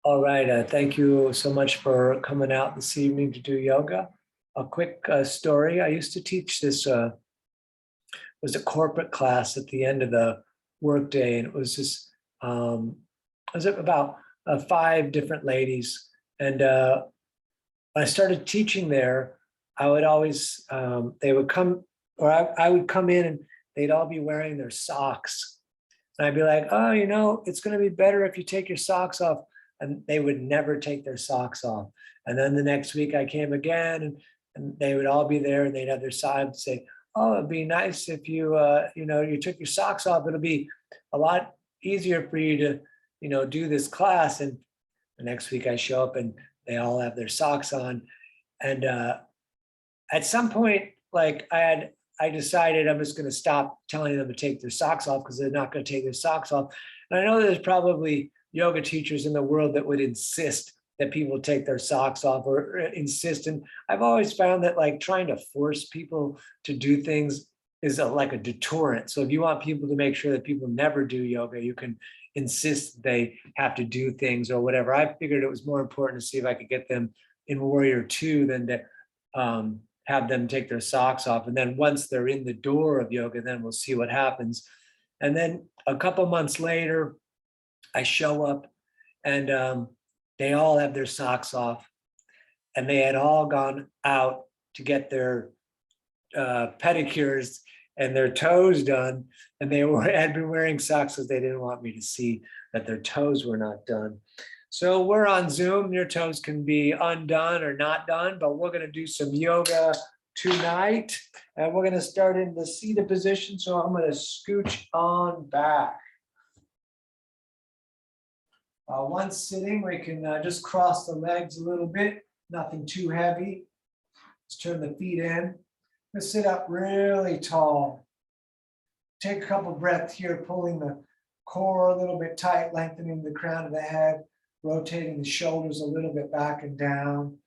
All right, thank you so much for coming out this evening to do yoga. A quick story. I used to teach this, was a corporate class at the end of the workday, and it was just, it was about five different ladies. And when I started teaching there, I would always, they would come, or I would come in and they'd all be wearing their socks. And I'd be like, oh, it's going to be better if you take your socks off. And they would never take their socks off. And then the next week I came again, and they would all be there, and they'd have their socks, say, oh, it'd be nice if you, you took your socks off. It'll be a lot easier for you to, do this class. And the next week I show up and they all have their socks on. And at some point, like I decided I'm just going to stop telling them to take their socks off because they're not going to take their socks off. And I know there's probably yoga teachers in the world that would insist that people take their socks off or insist. And I've always found that like trying to force people to do things is like a deterrent. So if you want people to make sure that people never do yoga, you can insist they have to do things or whatever. I figured it was more important to see if I could get them in Warrior 2 than to have them take their socks off. And then once they're in the door of yoga, then we'll see what happens. And then a couple months later, I show up and they all have their socks off, and they had all gone out to get their pedicures and their toes done. And they had been wearing socks because they didn't want me to see that their toes were not done. So we're on Zoom. Your toes can be undone or not done, but we're going to do some yoga tonight. And we're going to start in the seated position. So I'm going to scooch on back. Once sitting, we can just cross the legs a little bit, nothing too heavy. Let's turn the feet in. Let's sit up really tall. Take a couple breaths here, pulling the core a little bit tight, lengthening the crown of the head, rotating the shoulders a little bit back and down.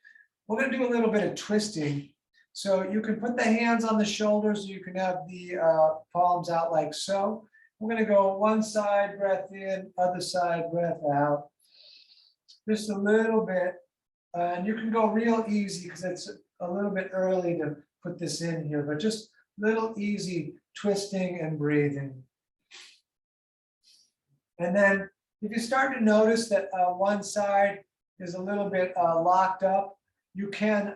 We're going to do a little bit of twisting. So you can put the hands on the shoulders, or you can have the palms out like so. We're going to go one side, breath in, other side, breath out. Just a little bit. And you can go real easy because it's a little bit early to put this in here, but just little easy twisting and breathing. And then if you start to notice that one side is a little bit locked up, you can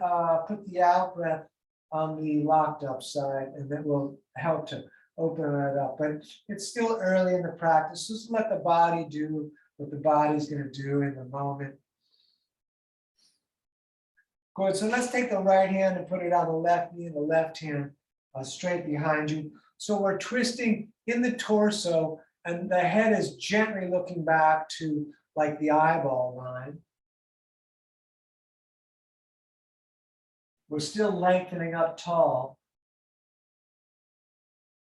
put the out breath on the locked up side, and that will help to open it up. But it's still early in the practice. Just let the body do what the body's going to do in the moment. Good. So let's take the right hand and put it on the left knee and the left hand straight behind you. So we're twisting in the torso, and the head is gently looking back to like the eyeball line. We're still lengthening up tall.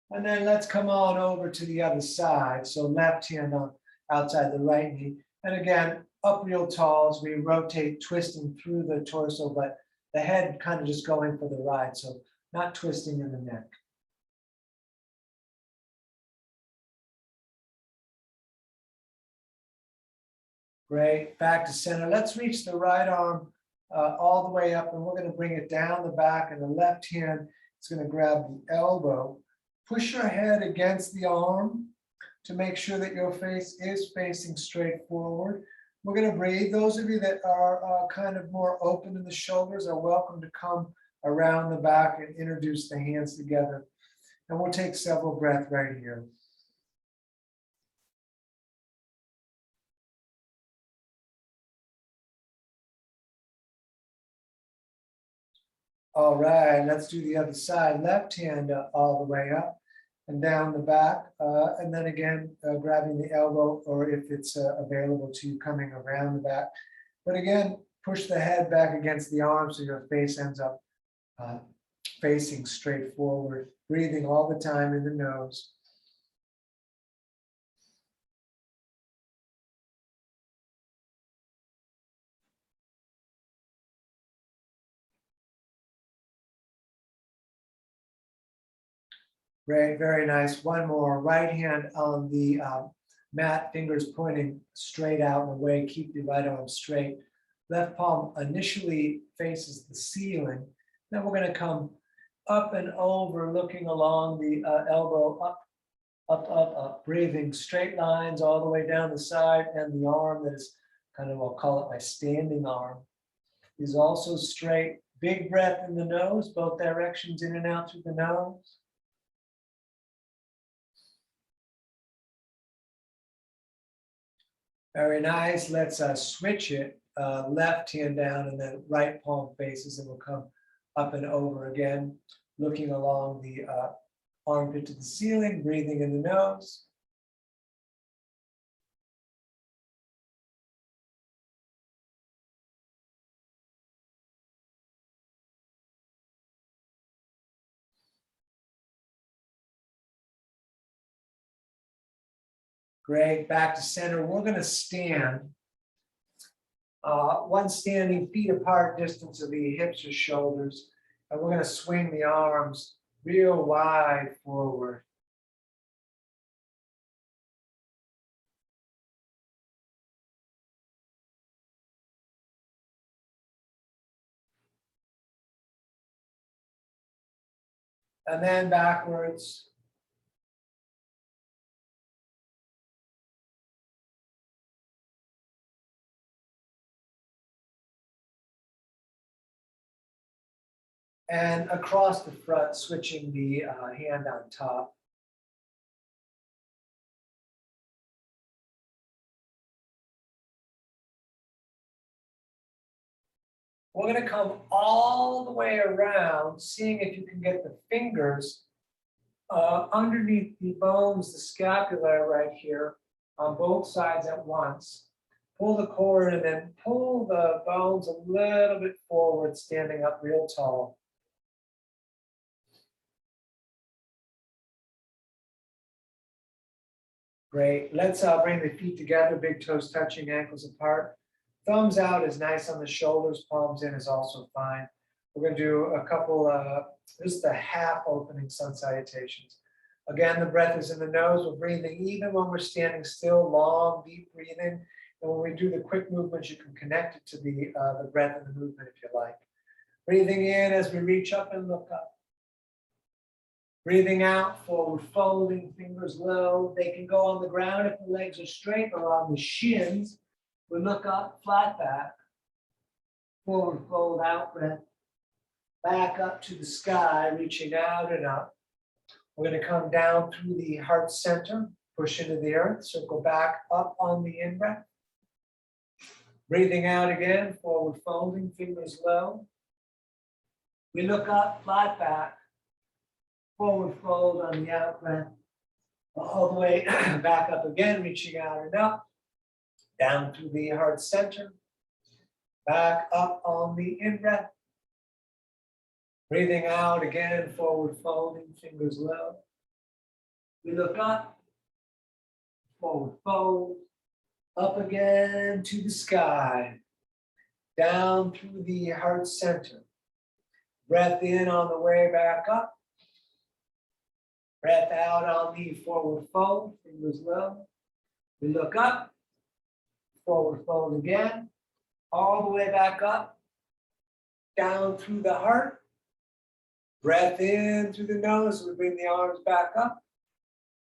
And then let's come on over to the other side. So left hand on outside the right knee. And again, up real tall as we rotate, twisting through the torso, but the head kind of just going for the ride. So not twisting in the neck. Great, back to center. Let's reach the right arm all the way up, and we're going to bring it down the back, and the left hand is going to grab the elbow. Push your head against the arm to make sure that your face is facing straight forward. We're going to breathe. Those of you that are kind of more open in the shoulders are welcome to come around the back and introduce the hands together. And we'll take several breaths right here. All right, let's do the other side. Left hand all the way up and down the back. And then again, grabbing the elbow, or if it's available to you, coming around the back. But again, push the head back against the arm so your face ends up facing straight forward. Breathing all the time in the nose. Great, very nice. One more. Right hand on the mat, fingers pointing straight out and away, keep your right arm straight. Left palm initially faces the ceiling. Then we're going to come up and over, looking along the elbow, up, up, up, up, breathing straight lines all the way down the side, and the arm that is kind of, I'll call it my standing arm, is also straight. Big breath in the nose, both directions, in and out through the nose. Very nice. Let's switch it. Left hand down and then right palm faces, and we'll come up and over again, looking along the armpit to the ceiling, breathing in the nose. Great, back to center. We're going to stand. One standing, feet apart, distance of the hips or shoulders. And we're going to swing the arms real wide forward. And then backwards. And across the front, switching the hand on top. We're going to come all the way around, seeing if you can get the fingers underneath the bones, the scapula right here, on both sides at once. Pull the cord and then pull the bones a little bit forward, standing up real tall. Great. Let's bring the feet together, big toes touching, ankles apart. Thumbs out is nice on the shoulders, palms in is also fine. We're going to do a couple, this is the half opening sun salutations. Again, the breath is in the nose. We're breathing even when we're standing still, long, deep breathing. And when we do the quick movements, you can connect it to the breath and the movement if you like. Breathing in as we reach up and look up. Breathing out, forward folding, fingers low. They can go on the ground if the legs are straight, or on the shins. We look up, flat back. Forward fold, out breath. Back up to the sky, reaching out and up. We're going to come down through the heart center, push into the earth, circle back up on the in-breath. Breathing out again, forward folding, fingers low. We look up, flat back. Forward fold on the out breath. All the way back up again, reaching out and up. Down through the heart center. Back up on the in-breath. Breathing out again, forward folding, fingers low. We look up, forward fold, up again to the sky, down through the heart center. Breath in on the way back up. Breath out on the forward fold, fingers low. We look up, forward fold again, all the way back up, down through the heart. Breath in through the nose, we bring the arms back up.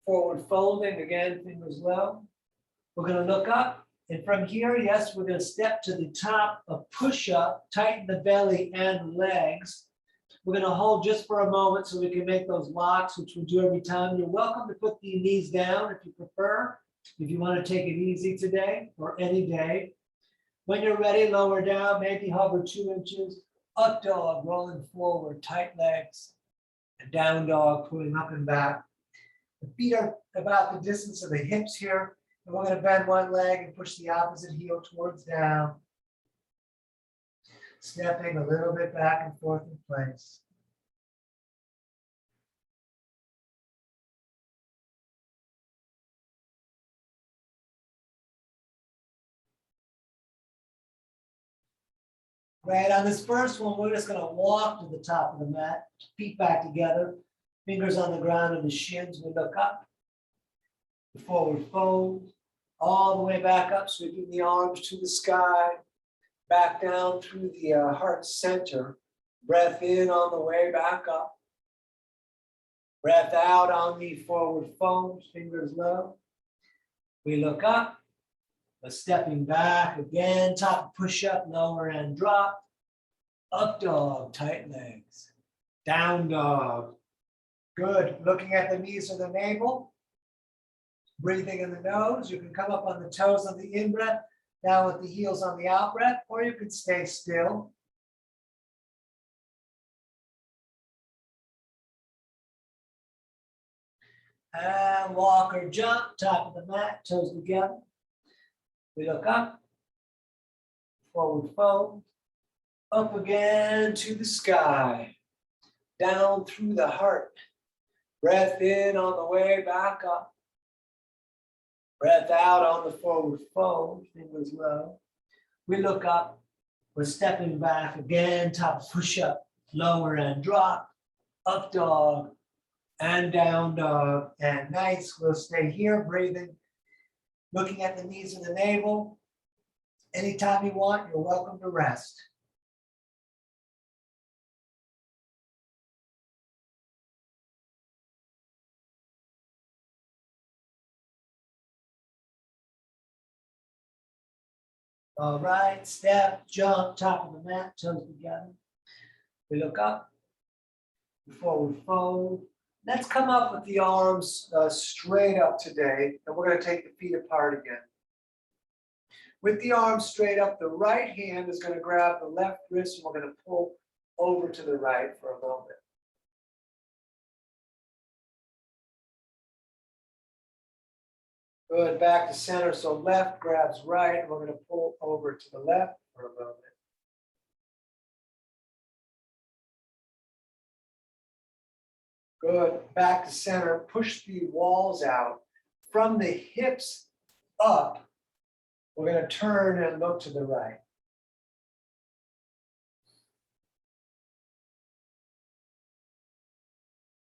Forward folding, again, fingers low. We're going to look up, and from here, yes, we're going to step to the top, a push-up, tighten the belly and legs. We're going to hold just for a moment so we can make those locks, which we do every time. You're welcome to put the knees down if you prefer, if you want to take it easy today or any day. When you're ready, lower down, maybe hover 2 inches. Up dog, rolling forward, tight legs. And down dog, pulling up and back. The feet are about the distance of the hips here. And we're going to bend one leg and push the opposite heel towards down. Stepping a little bit back and forth in place. Right, on this first one, we're just going to walk to the top of the mat, feet back together, fingers on the ground and the shins. We look up. the forward fold, all the way back up, sweeping the arms to the sky, back down through the heart center. Breath in on the way back up. Breath out on the forward fold, fingers low. We look up, but stepping back again, top push up, lower and drop. Up dog, tight legs. Down dog. Good. Looking at the knees or the navel. Breathing in the nose. You can come up on the toes on the in-breath, down with the heels on the out-breath, or you can stay still. And walk or jump, top of the mat, toes together. We look up, forward fold, up again to the sky, down through the heart. Breath in on the way back up. Breath out on the forward fold, fingers low. We look up, we're stepping back again, top push up, lower and drop, up dog, and down dog, and nice. We'll stay here, breathing, looking at the knees and the navel. Anytime you want, you're welcome to rest. All right, step, jump, top of the mat, toes together. We look up, forward fold. Let's come up with the arms straight up today, and we're going to take the feet apart again. With the arms straight up, the right hand is going to grab the left wrist, and we're going to pull over to the right for a moment. Good, back to center, so left grabs right, and we're going to pull over to the left for a moment. Good, back to center, push the walls out. From the hips up, we're going to turn and look to the right.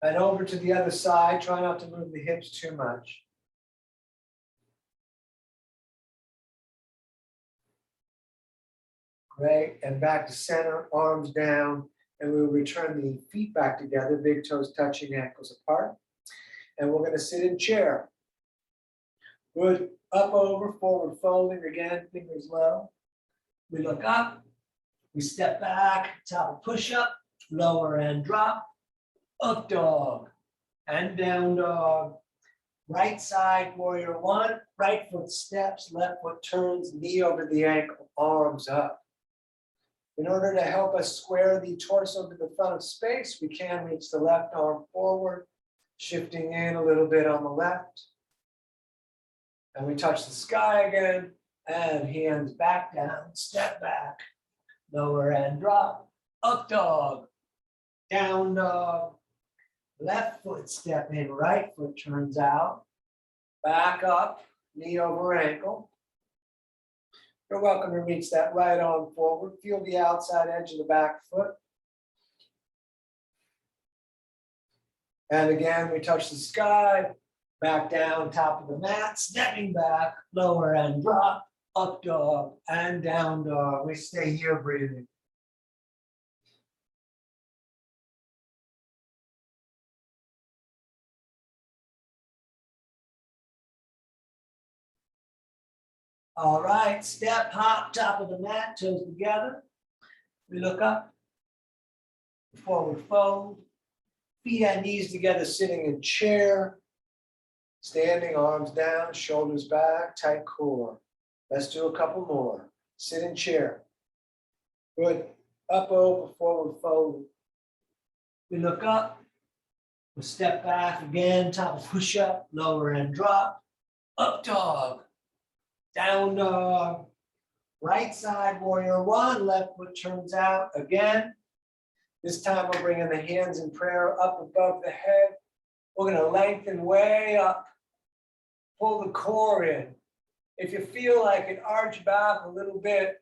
And over to the other side, try not to move the hips too much. Great, and back to center, arms down, and we'll return the feet back together, big toes touching, ankles apart. And we're going to sit in chair. Good, up, over, forward folding again, fingers low. We look up, we step back, top push up, lower and drop, up dog, and down dog. Right side, warrior one, right foot steps, left foot turns, knee over the ankle, arms up. In order to help us square the torso to the front of space, we can reach the left arm forward, shifting in a little bit on the left. And we touch the sky again, and hands back down, step back, lower and drop, up dog, down dog, left foot step in, right foot turns out, back up, knee over ankle. You're welcome to reach that right arm forward. Feel the outside edge of the back foot. And again, we touch the sky, back down, top of the mat, stepping back, lower and drop, up dog, and down dog. We stay here breathing. All right, step, hop, top of the mat, toes together. We look up, forward fold, feet and knees together, sitting in chair, standing, arms down, shoulders back, tight core. Let's do a couple more. Sit in chair. Good, up, over, forward fold. We look up, we step back again, top of push up, lower and drop, up dog. Down dog, right side warrior one, left foot turns out again. This time we're bringing the hands in prayer up above the head. We're going to lengthen way up, pull the core in. If you feel like it, arch back a little bit.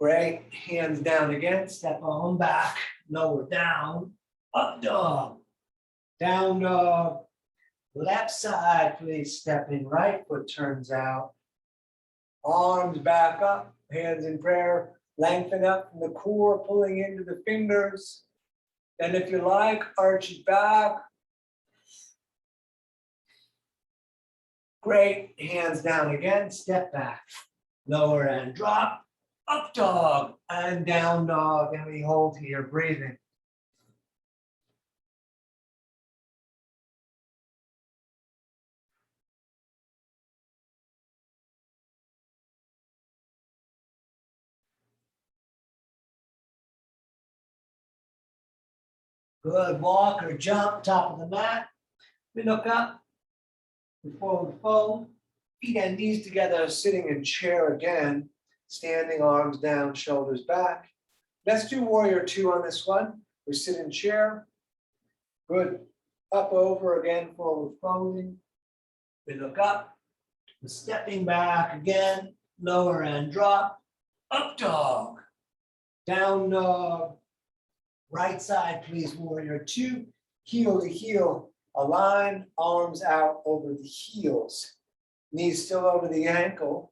Great, hands down again, step on back, lower down, up dog, Down dog. Left side, please. Stepping. Right foot turns out. Arms back up. Hands in prayer. Lengthen up from the core, pulling into the fingers. Then if you like, arch it back. Great. Hands down again. Step back. Lower and drop. Up dog and down dog. And we hold here, breathing. Good. Walk or jump, top of the mat. We look up. We forward fold. Feet and knees together, sitting in chair again. Standing, arms down, shoulders back. Let's do warrior two on this one. We sit in chair. Good. Up, over, again, forward folding. We look up. We're stepping back again. Lower and drop. Up dog. Down dog. Right side, please, warrior two. Heel to heel. Align, arms out over the heels. Knees still over the ankle.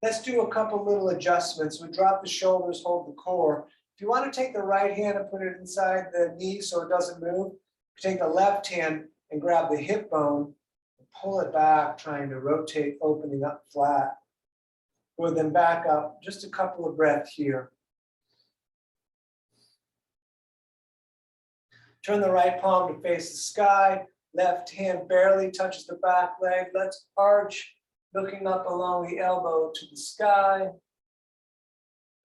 Let's do a couple little adjustments. We drop the shoulders, hold the core. If you want to take the right hand and put it inside the knee so it doesn't move, take the left hand and grab the hip bone and pull it back, trying to rotate, opening up flat. Good, then back up. Just a couple of breaths here. Turn the right palm to face the sky. Left hand barely touches the back leg. Let's arch, looking up along the elbow to the sky.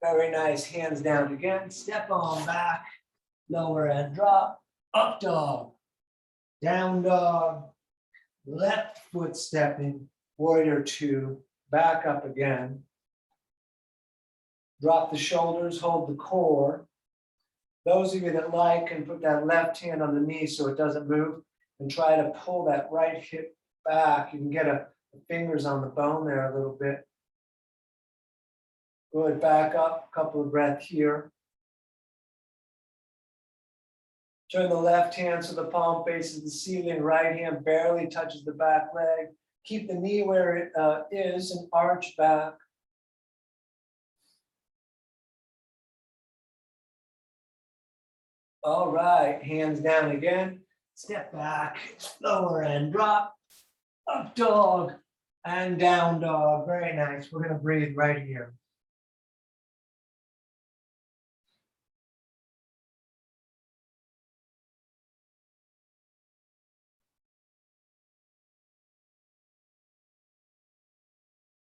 Very nice. Hands down again. Step on back. Lower and drop. Up dog. Down dog. Left foot stepping. Warrior two. Back up again. Drop the shoulders. Hold the core. Those of you that like can put that left hand on the knee so it doesn't move and try to pull that right hip back. You can get the fingers on the bone there a little bit. Good, back up, a couple of breaths here. Turn the left hand so the palm faces the ceiling, right hand barely touches the back leg. Keep the knee where it is and arch back. All right, hands down again. Step back, lower and drop. Up dog and down dog. Very nice. We're going to breathe right here.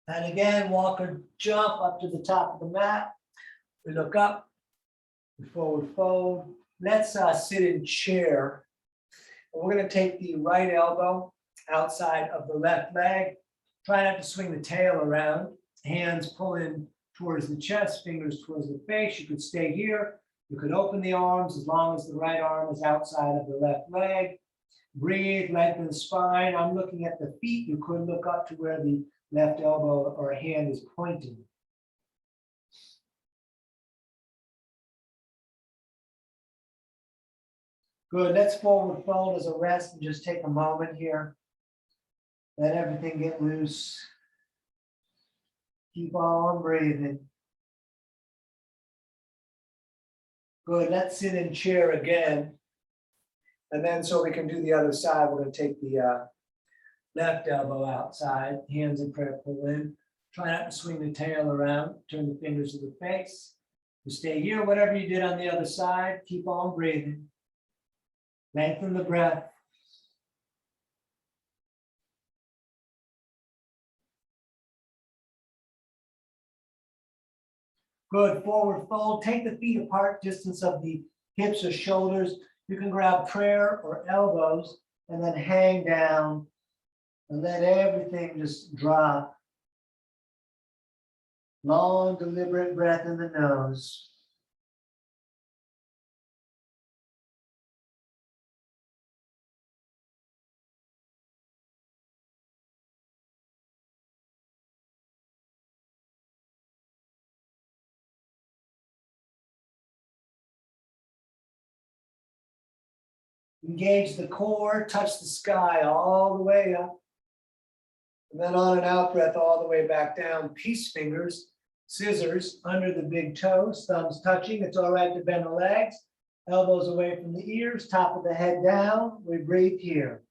And again, walk or jump up to the top of the mat. We look up, we forward fold. Let's sit in chair. And we're going to take the right elbow outside of the left leg. Try not to swing the tail around. Hands pull in towards the chest, fingers towards the face. You could stay here. You could open the arms as long as the right arm is outside of the left leg. Breathe, lengthen the spine. I'm looking at the feet. You could look up to where the left elbow or hand is pointing. Good, let's forward fold as a rest and just take a moment here. Let everything get loose. Keep on breathing. Good, let's sit in chair again. And then so we can do the other side, we're going to take the left elbow outside, hands in prayer, pull in. Try not to swing the tail around, turn the fingers to the face. You stay here, whatever you did on the other side, keep on breathing. Lengthen the breath. Good, forward fold. Take the feet apart, distance of the hips or shoulders. You can grab prayer or elbows and then hang down and let everything just drop. Long, deliberate breath in the nose. Engage the core, touch the sky all the way up. And then on an out breath, all the way back down. Peace fingers, scissors under the big toes, thumbs touching. It's all right to bend the legs. Elbows away from the ears, top of the head down. We breathe here.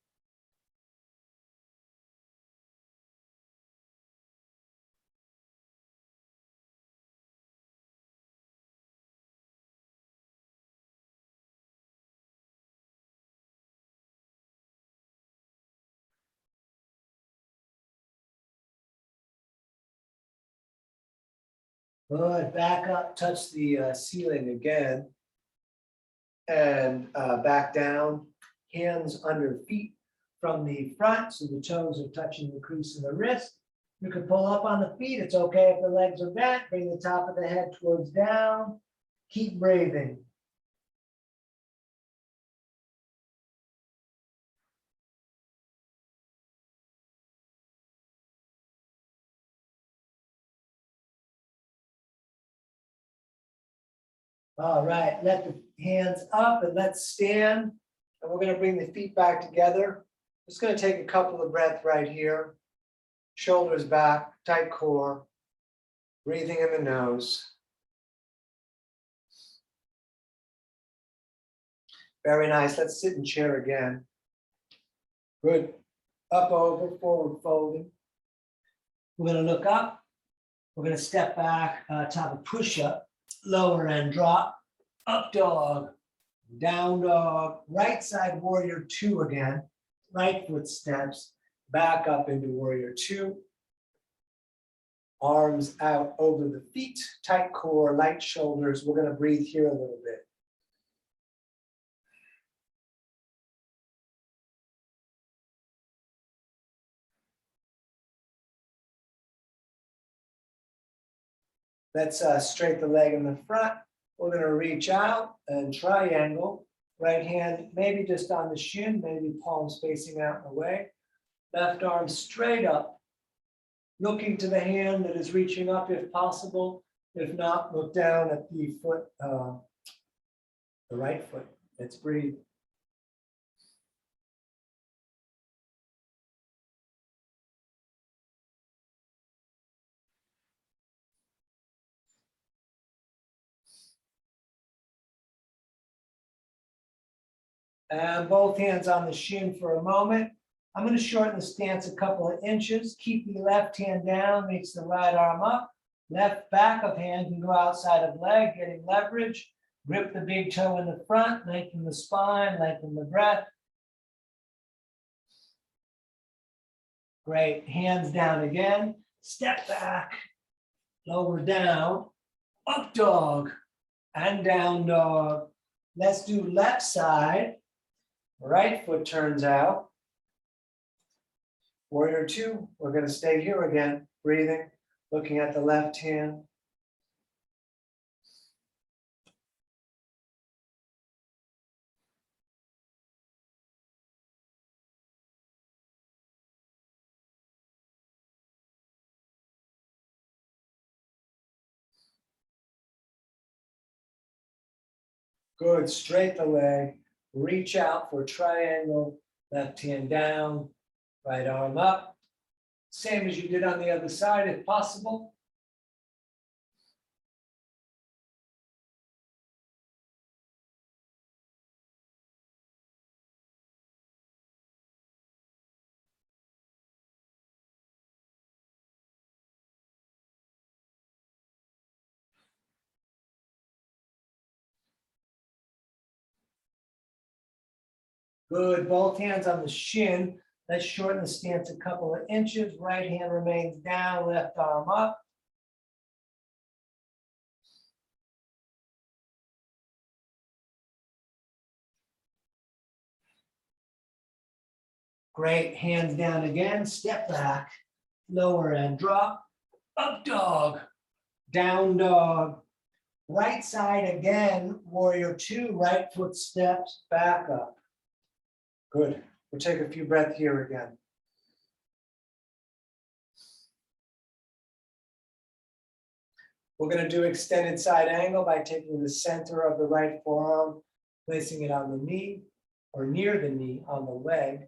Good, back up, touch the ceiling again. And back down, hands under feet from the front, so the toes are touching the crease in the wrist. You can pull up on the feet, it's okay if the legs are bent, bring the top of the head towards down. Keep breathing. All right, let the hands up and let's stand. And we're going to bring the feet back together. Just going to take a couple of breaths right here. Shoulders back, tight core. Breathing in the nose. Very nice. Let's sit in chair again. Good. Up, over, forward folding. We're going to look up. We're going to step back, top of push-up. Lower and drop, up dog, down dog, right side warrior two again, right foot steps, back up into warrior two. Arms out over the feet, tight core, light shoulders. We're going to breathe here a little bit. Let's straighten the leg in the front. We're going to reach out and triangle. Right hand maybe just on the shin, maybe palms facing out and away. Left arm straight up. Looking to the hand that is reaching up if possible. If not, look down at the foot, the right foot. Let's breathe. And both hands on the shin for a moment. I'm going to shorten the stance a couple of inches. Keep the left hand down, reach the right arm up. Left back of hand can go outside of leg, getting leverage. Grip the big toe in the front, lengthen the spine, lengthen the breath. Great, hands down again. Step back, lower down, up dog, and down dog. Let's do left side. Right foot turns out. Warrior two, we're going to stay here again, breathing, looking at the left hand. Good, straight the leg, reach out for triangle, left hand down, right arm up. Same as you did on the other side if possible. Good, both hands on the shin. Let's shorten the stance a couple of inches. Right hand remains down, left arm up. Great, hands down again, step back, lower and drop, up dog, down dog. Right side again, warrior two, right foot steps back up. Good, we'll take a few breaths here again. We're going to do extended side angle by taking the center of the right forearm, placing it on the knee. or near the knee on the leg.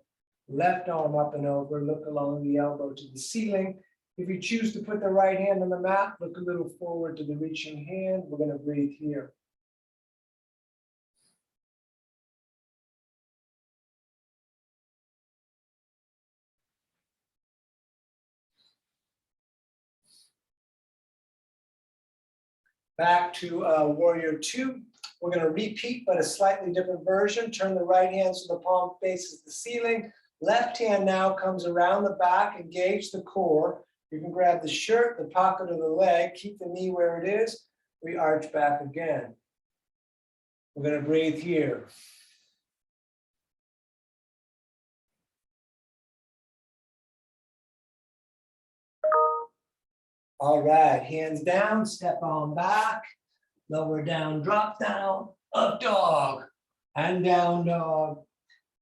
Left arm up and over, look along the elbow to the ceiling. If you choose to put the right hand on the mat, look a little forward to the reaching hand. We're going to breathe here. Back to warrior two. We're going to repeat, but a slightly different version. Turn the right hand so the palm faces the ceiling. Left hand now comes around the back, engage the core. You can grab the shirt, the pocket of the leg, keep the knee where it is. We arch back again. We're going to breathe here. All right, hands down, step on back, lower down, drop down, up dog, and down dog.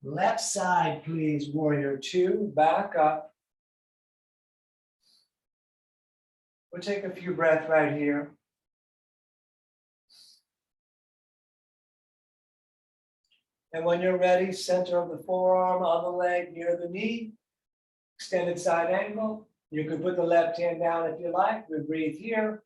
Left side, please, warrior two, back up. We'll take a few breaths right here. And when you're ready, center of the forearm on the leg near the knee, extended side angle. You can put the left hand down if you like. We breathe here.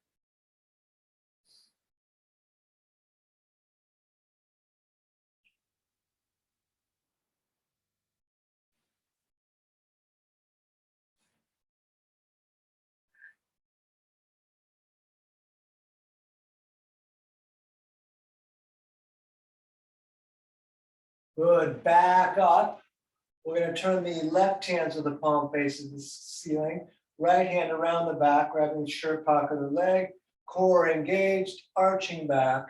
Good, back up. We're going to turn the left hand so the palm faces the ceiling. Right hand around the back, grabbing the shirt pocket of the leg. Core engaged, arching back.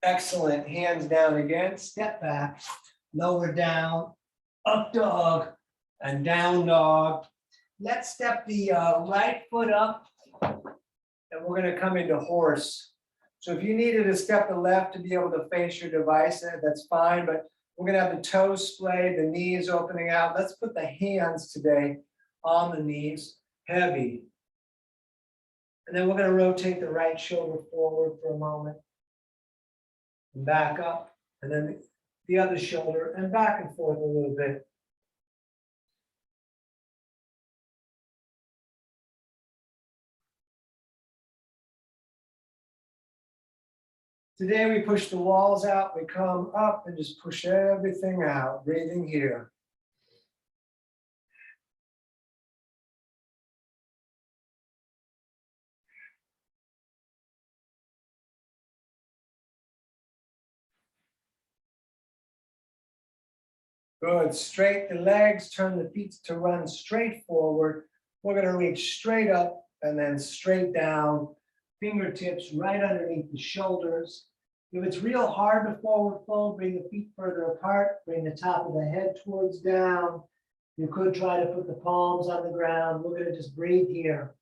Excellent, hands down again, step back, lower down, up dog, and down dog. Let's step the right foot up, and we're going to come into horse. So if you needed to step the left to be able to face your device, that's fine, but we're going to have the toes splayed, the knees opening out. Let's put the hands today on the knees, heavy. And then we're going to rotate the right shoulder forward for a moment. And back up, and then the other shoulder, and back and forth a little bit. Today we push the walls out, we come up and just push everything out, breathing here. Good, straight the legs, turn the feet to run straight forward. We're going to reach straight up and then straight down, fingertips right underneath the shoulders. If it's real hard to forward fold, bring the feet further apart, bring the top of the head towards down. You could try to put the palms on the ground. We're going to just breathe here.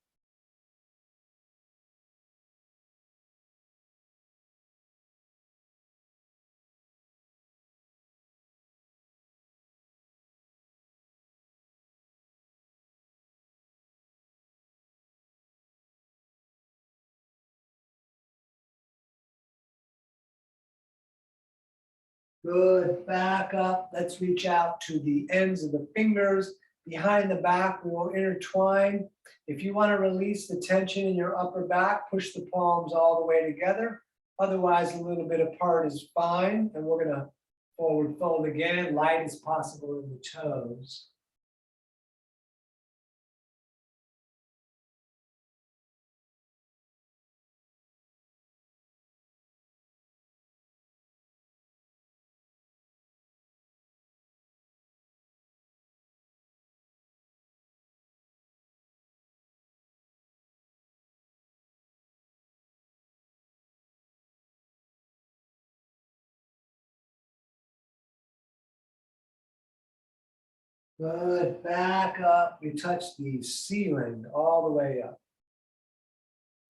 Good, back up. Let's reach out to the ends of the fingers. Behind the back, we will intertwine. If you want to release the tension in your upper back, push the palms all the way together. Otherwise, a little bit apart is fine. And we're going to forward fold again, light as possible in the toes. Good, back up. We touch the ceiling all the way up.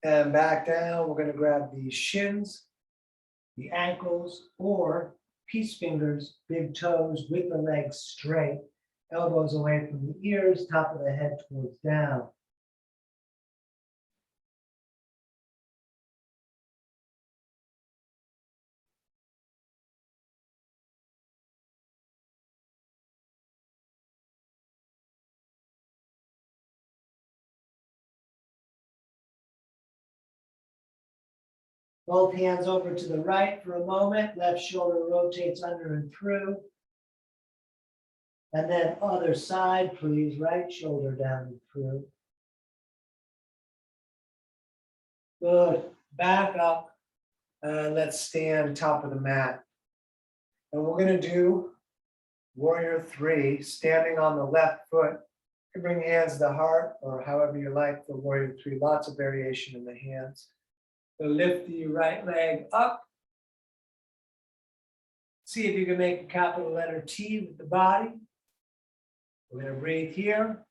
And back down, we're going to grab the shins, the ankles, or peace fingers, big toes with the legs straight. Elbows away from the ears, top of the head towards down. Both hands over to the right for a moment. Left shoulder rotates under and through. And then other side, please. Right shoulder down and through. Good. Back up. And let's stand top of the mat. And we're going to do Warrior 3, standing on the left foot. You can bring hands to the heart or however you like for Warrior 3. Lots of variation in the hands. So lift the right leg up. See if you can make a capital letter T with the body. We're going to breathe here.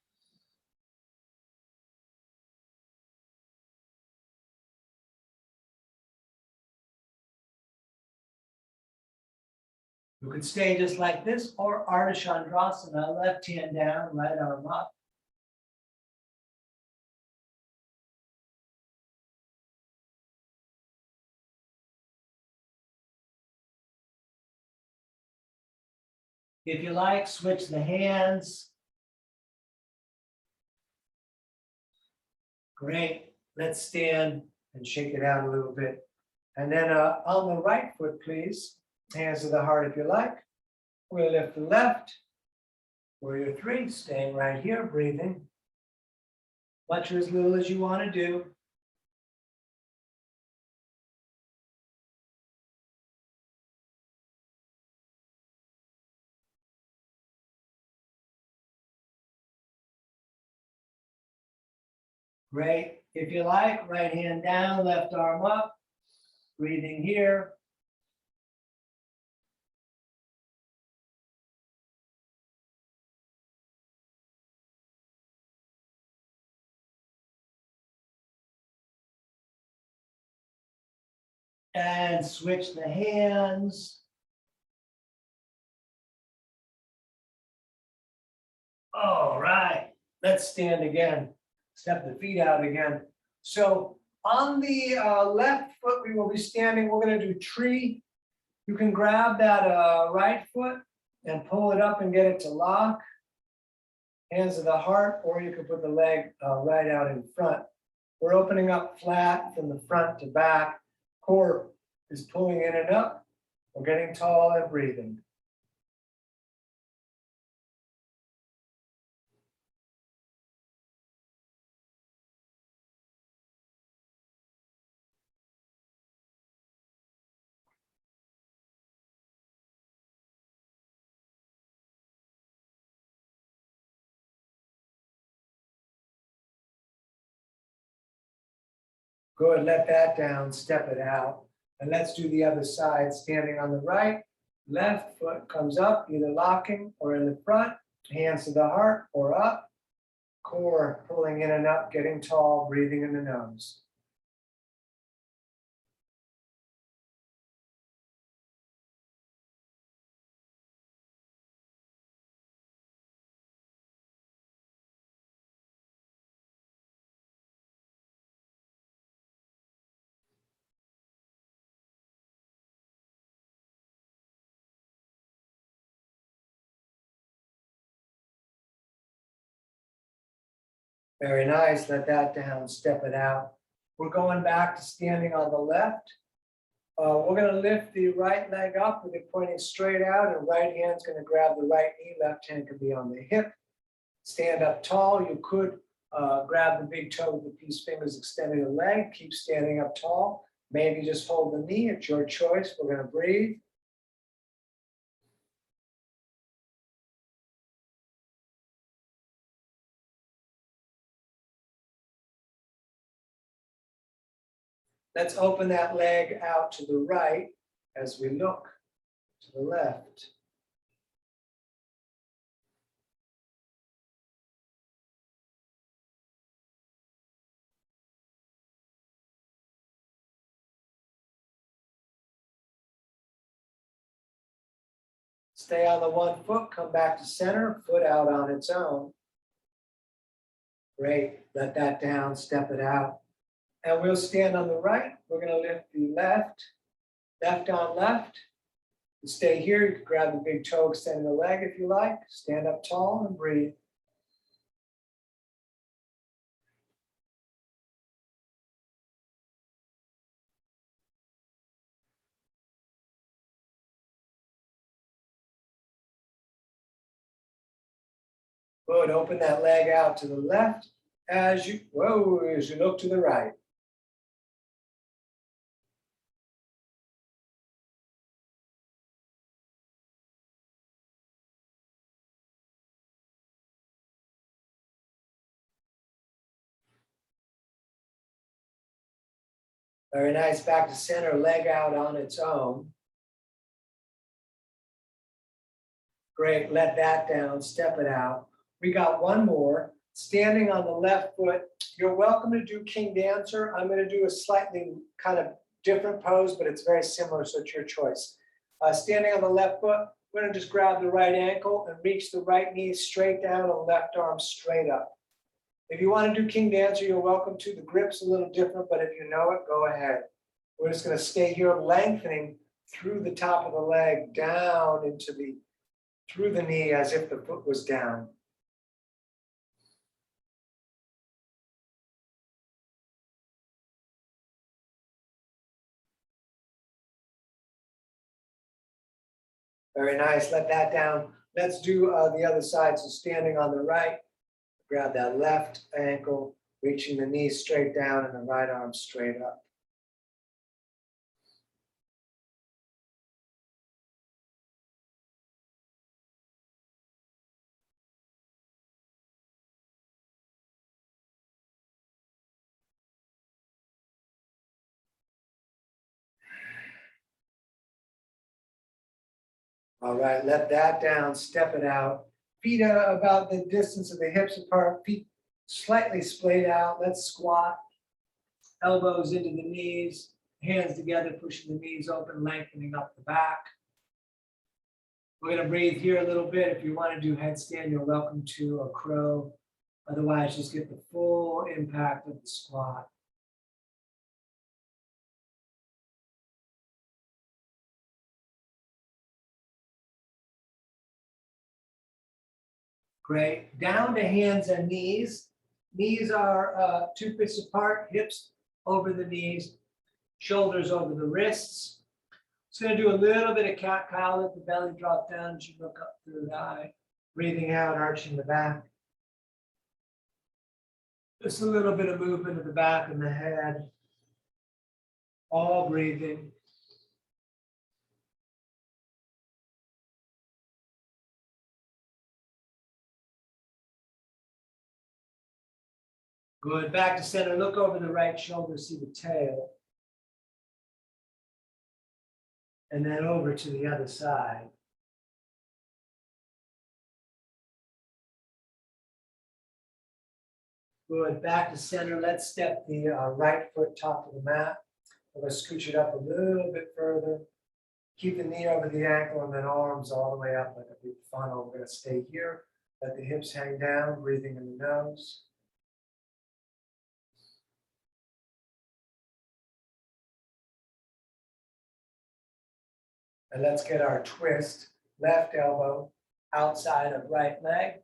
You could stay just like this or Ardha Chandrasana, left hand down, right arm up. If you like, switch the hands. Great. Let's stand and shake it out a little bit. And then on the right foot, please. Hands to the heart if you like. We'll lift the left. Warrior 3, staying right here, breathing. Much or as little as you want to do. Great. If you like, right hand down, left arm up. Breathing here. And switch the hands. All right. Let's stand again. Step the feet out again. So on the left foot, we will be standing. We're going to do tree. You can grab that right foot and pull it up and get it to lock. Hands to the heart, or you can put the leg right out in front. We're opening up flat from the front to back. Core is pulling in and up. We're getting tall and breathing. Good, let that down, step it out. And let's do the other side, standing on the right. Left foot comes up, either locking or in the front. Hands to the heart or up. Core pulling in and up, getting tall, breathing in the nose. Very nice, let that down, step it out. We're going back to standing on the left. We're going to lift the right leg up with it pointing straight out, and right hand's going to grab the right knee, left hand can be on the hip. Stand up tall. You could grab the big toe with the peace fingers, extending the leg, keep standing up tall. Maybe just hold the knee, it's your choice. We're going to breathe. Let's open that leg out to the right as we look to the left. Stay on the 1 foot, come back to center, foot out on its own. Great, let that down, step it out. And we'll stand on the right. We're gonna lift the left, left on left. And stay here, you can grab the big toe, extend the leg if you like. Stand up tall and breathe. Good, open that leg out to the left as you look to the right. Very nice, back to center, leg out on its own. Great, let that down, step it out. We got one more. Standing on the left foot, you're welcome to do King Dancer. I'm gonna do a slightly kind of different pose, but it's very similar, so it's your choice. Standing on the left foot, we're gonna just grab the right ankle and reach the right knee straight down and left arm straight up. If you wanna do King Dancer, you're welcome to. The grip's a little different, but if you know it, go ahead. We're just gonna stay here, lengthening through the top of the leg, down into through the knee as if the foot was down. Very nice, let that down. Let's do the other side. So standing on the right, grab that left ankle, reaching the knee straight down and the right arm straight up. All right, let that down, step it out. Feet are about the distance of the hips apart, feet slightly splayed out. Let's squat. Elbows into the knees, hands together, pushing the knees open, lengthening up the back. We're gonna breathe here a little bit. If you wanna do headstand, you're welcome to a crow. Otherwise, just get the full impact of the squat. Great, down to hands and knees. Knees are 2 fists apart, hips over the knees, shoulders over the wrists. Just gonna do a little bit of cat-cow, let the belly drop down as you look up through the eye. Breathing out, arching the back. Just a little bit of movement of the back and the head. All breathing. Good, back to center, look over the right shoulder, see the tail. And then over to the other side. Good, back to center, let's step the right foot top of the mat. We're gonna scooch it up a little bit further. Keep the knee over the ankle and then arms all the way up like a big funnel. We're gonna stay here, let the hips hang down, breathing in the nose. And let's get our twist. Left elbow outside of right leg.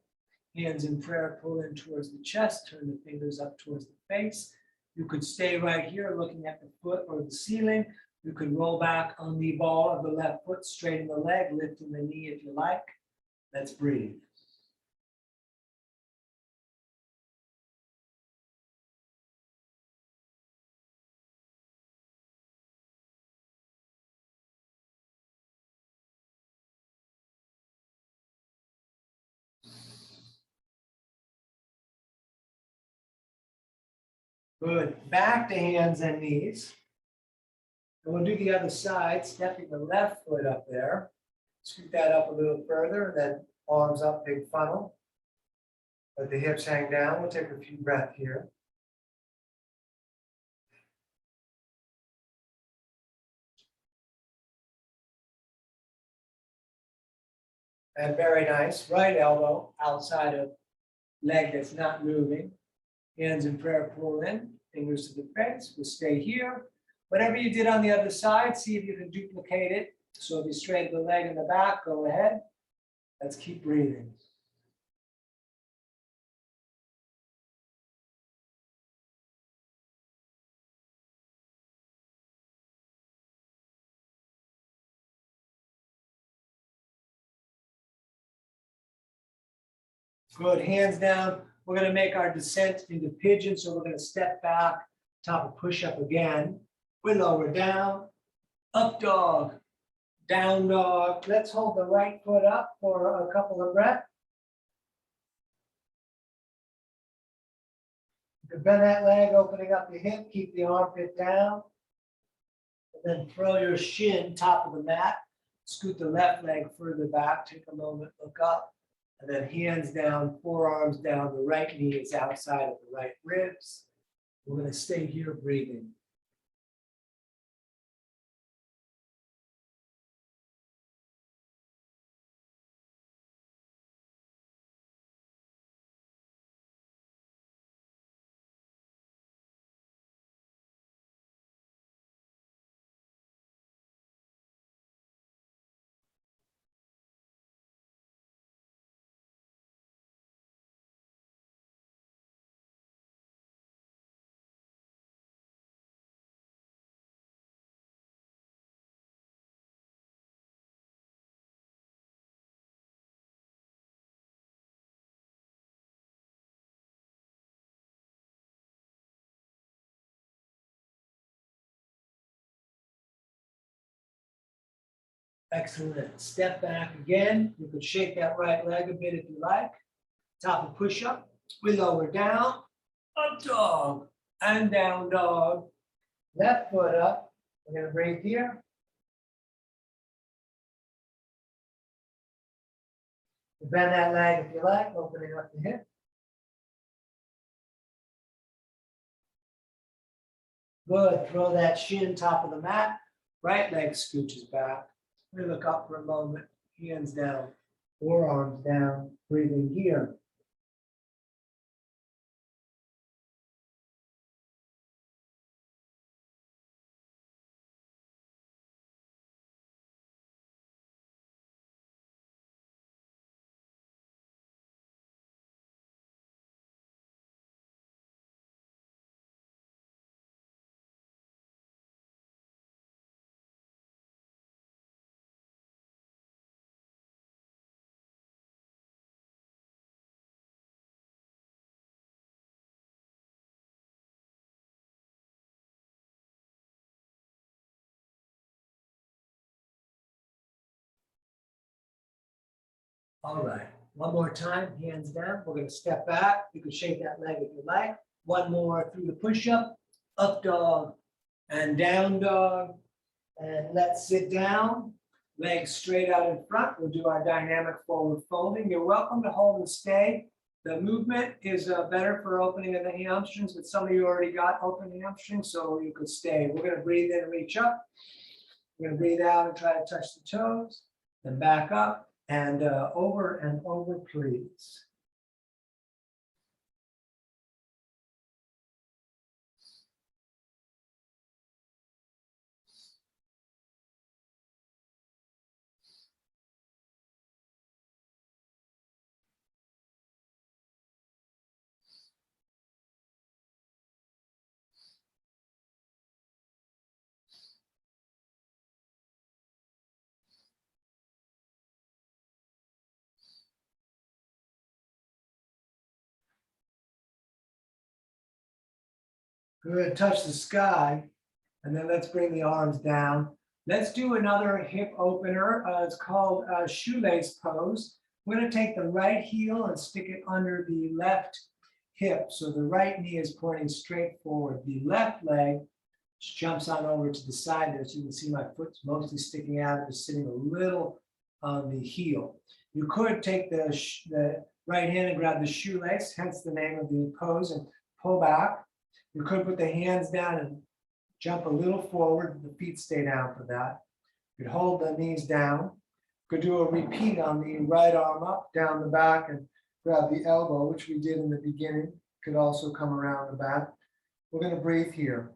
Hands in prayer, pull in towards the chest, turn the fingers up towards the face. You could stay right here looking at the foot or the ceiling. You could roll back on the ball of the left foot, straighten the leg, lifting the knee if you like. Let's breathe. Good, back to hands and knees. And we'll do the other side, stepping the left foot up there. Scoot that up a little further, and then arms up, big funnel. Let the hips hang down. We'll take a few breaths here. And very nice. Right elbow outside of leg that's not moving. Hands in prayer, pull in, fingers to the face. We'll stay here. Whatever you did on the other side, see if you can duplicate it. So if you straighten the leg in the back, go ahead. Let's keep breathing. Good, hands down. We're gonna make our descent into pigeon, so we're gonna step back, top of push-up again. We lower down, up dog, down dog. Let's hold the right foot up for a couple of breaths. You can bend that leg, opening up the hip, keep the armpit down. And then throw your shin top of the mat. Scoot the left leg further back, take a moment, look up. And then hands down, forearms down, the right knee is outside of the right ribs. We're going to stay here breathing. Excellent. Step back again. You could shake that right leg a bit if you like. Top of push-up. We lower down, up dog, and down dog. Left foot up. We're going to breathe here. Bend that leg if you like, opening up the hip. Good. Throw that shin top of the mat. Right leg scooches back. We look up for a moment. Hands down, forearms down, breathing here. All right, one more time, hands down. We're going to step back. You can shake that leg if you like. One more through the push-up, up dog, and down dog. And let's sit down, legs straight out in front. We'll do our dynamic forward folding. You're welcome to hold and stay. The movement is better for opening of the hamstrings, but some of you already got open hamstrings, so you could stay. We're going to breathe in and reach up. We're going to breathe out and try to touch the toes, then back up. And over, please. Good, touch the sky. And then let's bring the arms down. Let's do another hip opener. It's called shoelace pose. We're going to take the right heel and stick it under the left hip. So the right knee is pointing straight forward. The left leg jumps on over to the side there. So you can see my foot's mostly sticking out, just sitting a little on the heel. You could take the right hand and grab the shoelace, hence the name of the pose, and pull back. You could put the hands down and jump a little forward. The feet stay down for that. You could hold the knees down. Could do a repeat on the right arm up, down the back, and grab the elbow, which we did in the beginning. Could also come around the back. We're going to breathe here.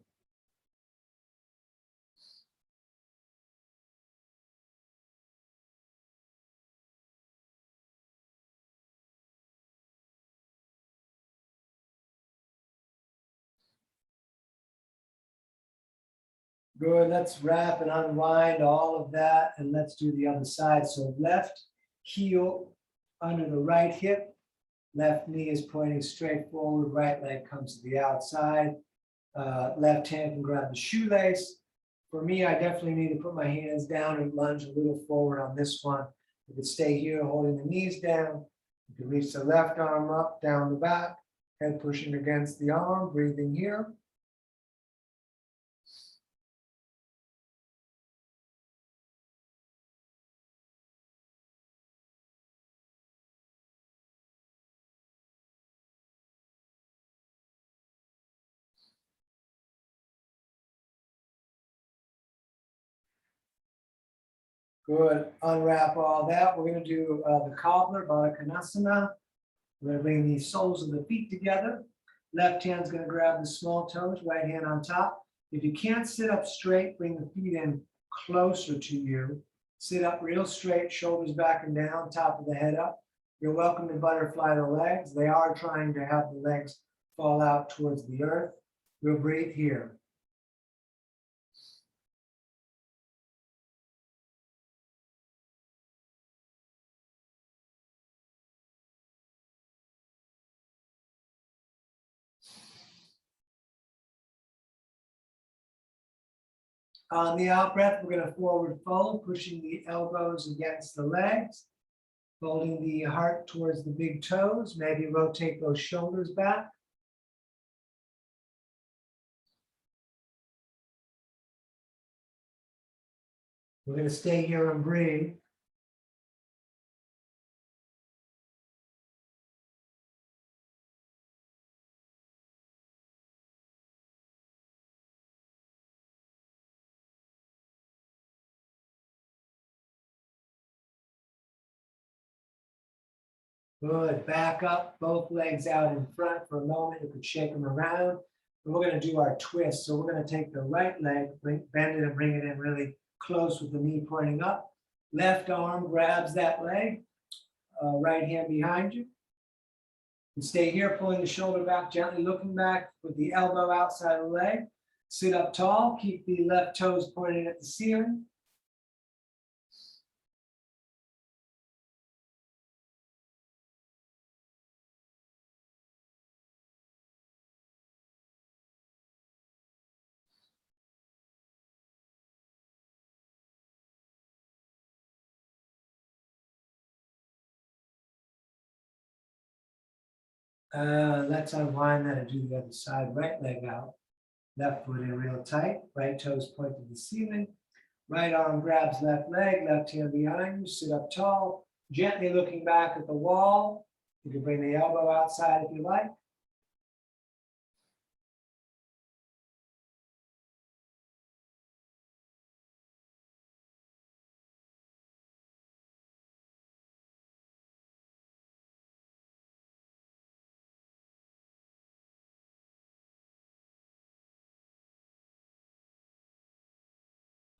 Good, let's wrap and unwind all of that, and let's do the other side. So left heel under the right hip, left knee is pointing straight forward, right leg comes to the outside. Left hand can grab the shoelace. For me, I definitely need to put my hands down and lunge a little forward on this one. You can stay here holding the knees down. You can reach the left arm up, down the back, head pushing against the arm, breathing here. Good. Unwrap all that. We're going to do the cobbler, Baddha Konasana. We're going to bring the soles of the feet together. Left hand's going to grab the small toes, right hand on top. If you can't sit up straight, bring the feet in closer to you. Sit up real straight, shoulders back and down, top of the head up. You're welcome to butterfly the legs. They are trying to have the legs fall out towards the earth. We'll breathe here. On the out breath, we're going to forward fold, pushing the elbows against the legs, holding the heart towards the big toes, maybe rotate those shoulders back. We're going to stay here and breathe. Good. Back up, both legs out in front for a moment. You could shake them around. And we're going to do our twist. So we're going to take the right leg, bend it and bring it in really close with the knee pointing up. Left arm grabs that leg, right hand behind you. And stay here, pulling the shoulder back, gently looking back with the elbow outside the leg. Sit up tall, keep the left toes pointing at the ceiling. Let's unwind that and do the other side. Right leg out, left foot in real tight, right toes point to the ceiling. Right arm grabs left leg, left hand behind you, sit up tall, gently looking back at the wall. You can bring the elbow outside if you like.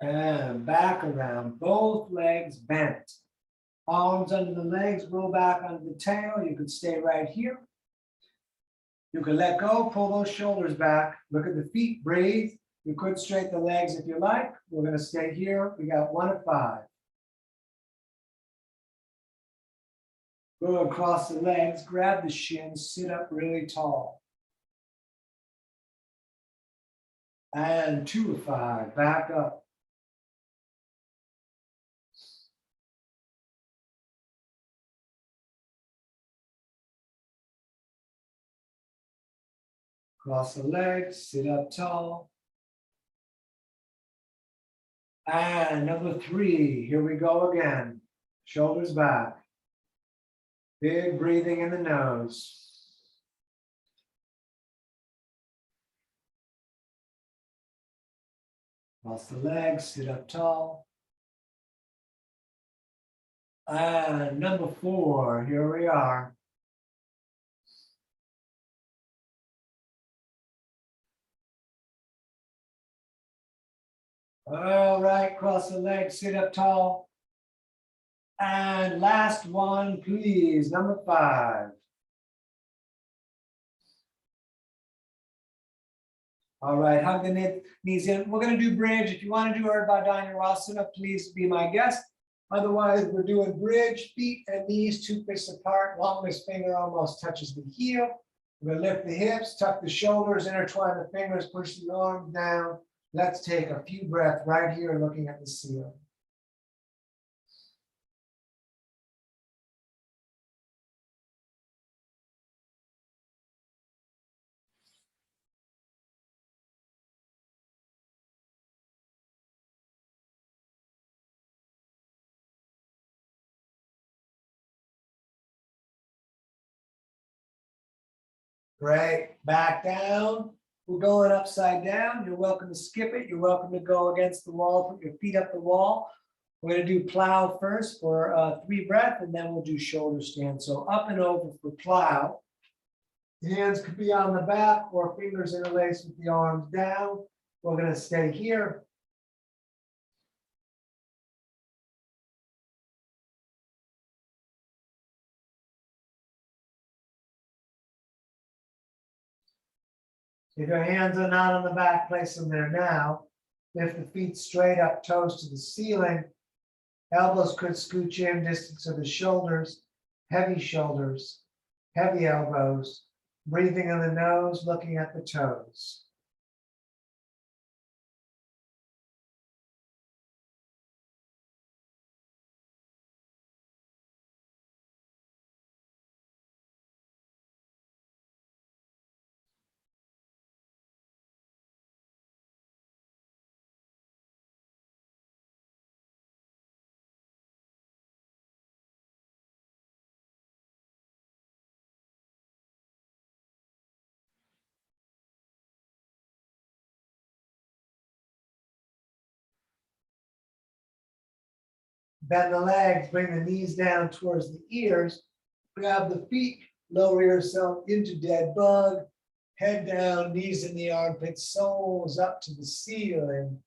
And back around, both legs bent. Arms under the legs, roll back under the tail. You could stay right here. You can let go, pull those shoulders back. Look at the feet, breathe. You could straighten the legs if you like. We're going to stay here. We got 1 of 5. Go across the legs, grab the shins, sit up really tall. And 2 of 5, back up. Cross the legs, sit up tall. And number 3, here we go again. Shoulders back. Big breathing in the nose. Cross the legs, sit up tall. Number 4, here we are. All right, cross the legs, sit up tall. And last one, please, number 5. All right, hug the knees in. We're going to do bridge. If you want to do Urdhva Dhanurasana, please be my guest. Otherwise, we're doing bridge, feet and knees 2 fists apart. Longest finger almost touches the heel. We're going to lift the hips, tuck the shoulders, intertwine the fingers, push the arms down. Let's take a few breaths right here looking at the ceiling. Great, back down. We're going upside down. You're welcome to skip it. You're welcome to go against the wall, put your feet up the wall. We're going to do plow first for 3 breaths, and then we'll do shoulder stand. So up and over for plow. Hands could be on the back or fingers interlaced with the arms down. We're going to stay here. If your hands are not on the back, place them there now. Lift the feet straight up, toes to the ceiling. Elbows could scooch in, distance of the shoulders, heavy elbows. Breathing in the nose, looking at the toes. Bend the legs, bring the knees down towards the ears. Grab the feet, lower yourself into dead bug. Head down, knees in the armpits, soles up to the ceiling.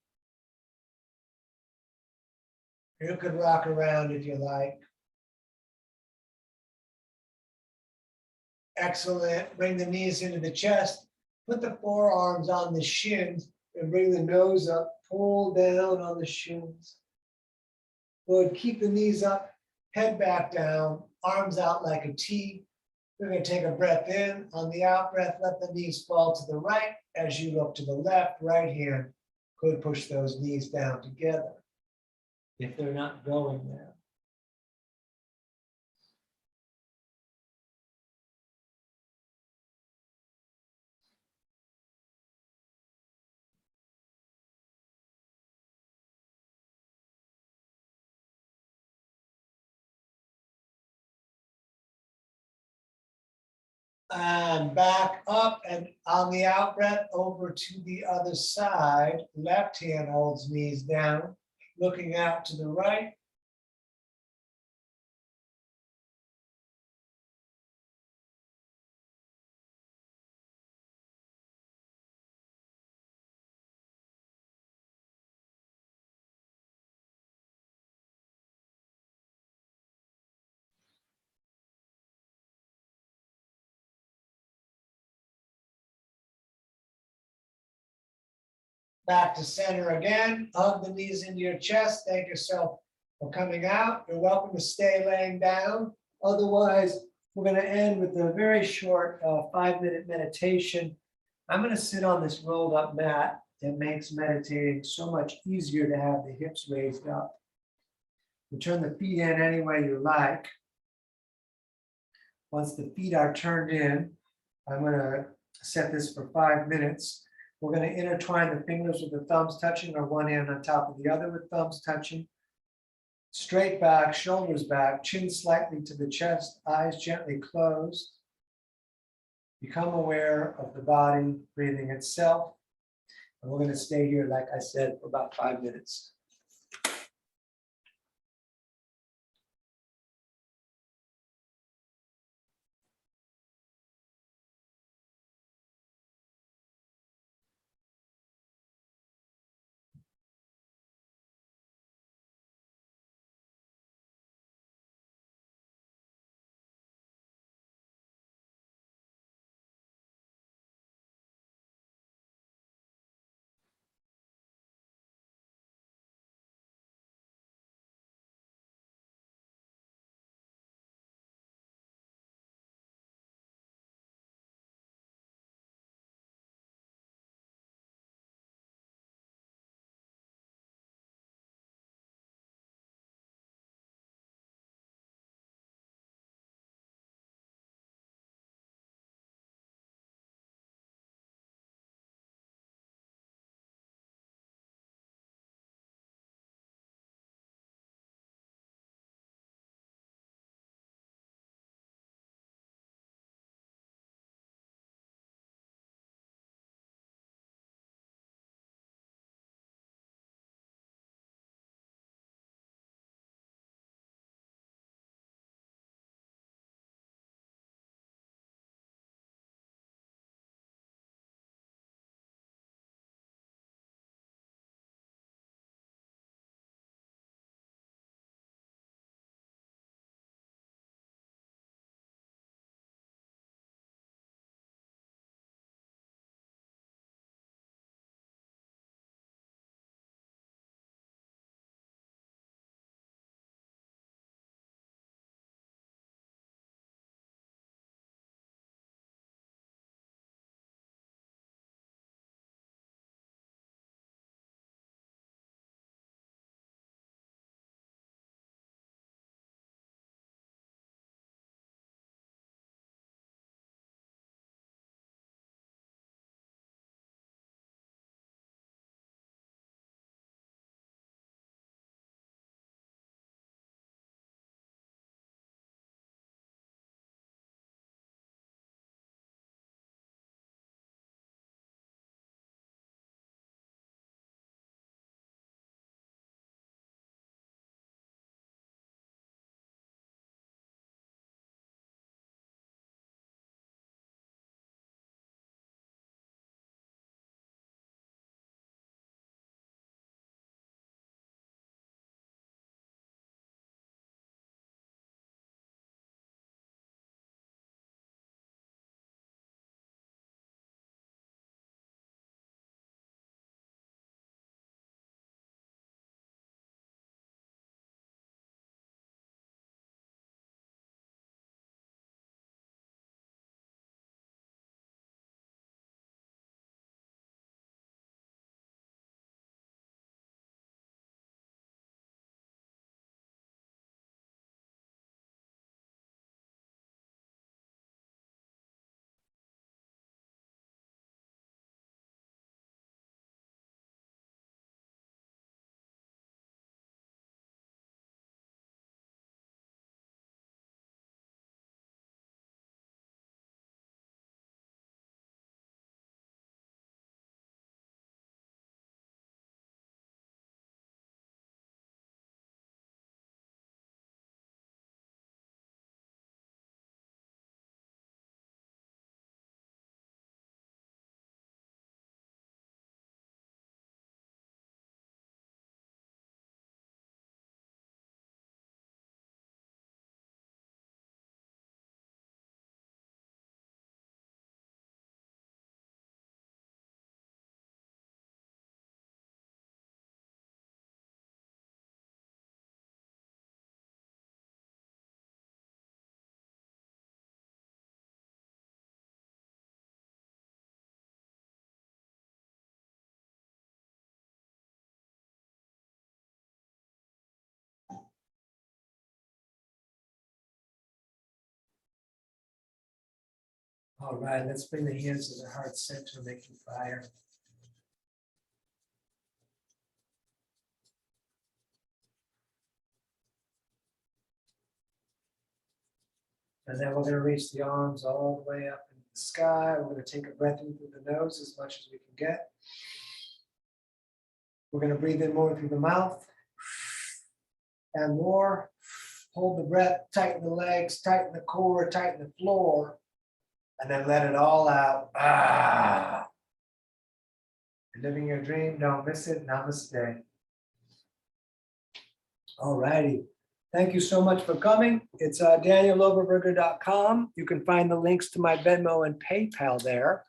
You could rock around if you like. Excellent. Bring the knees into the chest. Put the forearms on the shins and bring the nose up. Pull down on the shins. Good. Keep the knees up, head back down, arms out like a T. We're going to take a breath in. On the out breath, let the knees fall to the right as you look to the left. Right hand could push those knees down together if they're not going there. And back up, and on the out breath over to the other side. Left hand holds knees down, looking out to the right. Back to center again. Hug the knees into your chest. Thank yourself for coming out. You're welcome to stay laying down. Otherwise, we're going to end with a very short 5-minute meditation. I'm going to sit on this rolled up mat. It makes meditating so much easier to have the hips raised up. You turn the feet in any way you like. Once the feet are turned in, I'm going to set this for 5 minutes. We're going to intertwine the fingers with the thumbs touching, or one hand on top of the other with thumbs touching. Straight back, shoulders back, chin slightly to the chest, eyes gently closed. Become aware of the body breathing itself. And we're going to stay here, like I said, for about 5 minutes. All right, let's bring the hands to the heart center, making fire. And then we're going to reach the arms all the way up into the sky. We're going to take a breath in through the nose as much as we can get. We're going to breathe in more through the mouth and more. Hold the breath, tighten the legs, tighten the core, tighten the floor, and then let it all out. You're living your dream, don't miss it. Namaste. All righty. Thank you so much for coming. It's DanielOberberger.com. You can find the links to my Venmo and PayPal there.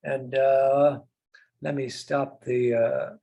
And let me stop the